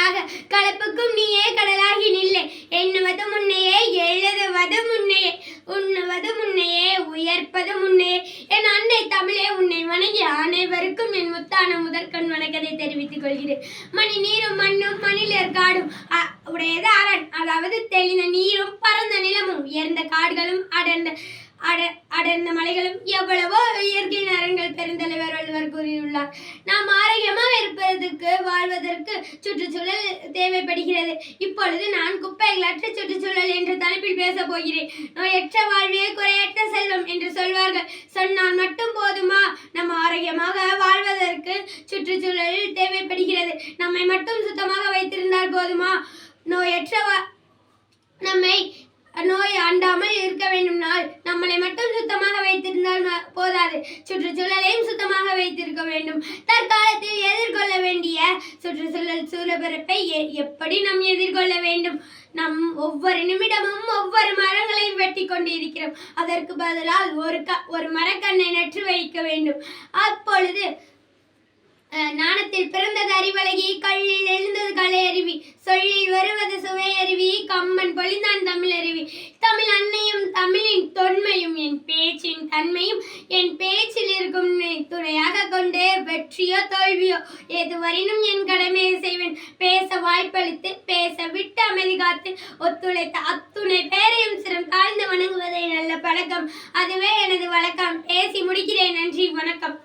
கடலாக கலப்புக்கும் நீயே கடலாகி நில்லை. எண்ணுவது முன்னையே எழுதுவது முன்னையே உண்ணுவது முன்னையே உயர்ப்பது முன்னையே. என் அன்னை தமிழே, உன்னை வணங்கி அனைவருக்கும் என் முத்தான முதற்கண் வணக்கத்தை தெரிவித்துக் கொள்கிறேன். மணி நீரும் மண்ணும் மணிலர் காடும் உடையது அரண். அதாவது தெளிந்த நீரும் பரந்த நிலமும் உயர்ந்த காடுகளும் அடர்ந்த மலைகளும் எவ்வளவோ இயற்கை நரங்கள் பெருந்தலைவர் வள்ளுவர் கூறியுள்ளார். நாம் ஆரோக்கியமாக இருப்பதற்கு வாழ்வதற்கு சுற்றுச்சூழல் தேவைப்படுகிறது. இப்பொழுது நான் குப்பைகளற்ற சுற்றுச்சூழல் என்ற தலைப்பில் பேச போகிறேன். நோயற்ற வாழ்வே குறையற்ற செல்வம் என்று சொல்வார்கள். சொன்னால் மட்டும் போதுமா? நம்ம ஆரோக்கியமாக வாழ்வதற்கு சுற்றுச்சூழல் தேவைப்படுகிறது. நம்மை மட்டும் சுத்தமாக வைத்திருந்தால் போதுமா? நம்மை நோய் அண்டாமல் இருக்க வேண்டும்னால் நம்மளை மட்டும் சுத்தமாக வைத்திருந்தால் போதாது, சுற்றுச்சூழலையும் சுத்தமாக வைத்திருக்க வேண்டும். தற்காலத்தில் எதிர்கொள்ள வேண்டிய சுற்றுச்சூழல் சூழலிறப்பை எப்படி நாம் எதிர்கொள்ள வேண்டும்? நம் ஒவ்வொரு நிமிடமும் ஒவ்வொரு மரங்களையும் வெட்டி கொண்டு இருக்கிறோம். அதற்கு பதிலால் ஒரு மரக்கண்ணை நட்டு வைக்க வேண்டும். அப்பொழுது நாணத்தில் பிறந்தது அறிவழகி, கல்லில் எழுந்தது கலை அருவி, சொல்லில் வருவது சுவை அருவி, கம்பன் பொழிந்தான் தமிழ் அருவி. தமிழ் அன்னையும் தமிழின் தொன்மையும் என் பேச்சின் தன்மையும் என் பேச்சில் இருக்கும் துணையாக கொண்டு வெற்றியோ தோல்வியோ எதுவரையினும் என் கடமையை செய்வேன். பேச வாய்ப்பளித்து பேச விட்டு அமைதி காத்து ஒத்துழைத்த அத்துணை பேரையும் சிரம் தாழ்ந்து வணங்குவதே நல்ல பழக்கம். அதுவே எனது வழக்கம். பேசி முடிக்கிறேன். நன்றி, வணக்கம்.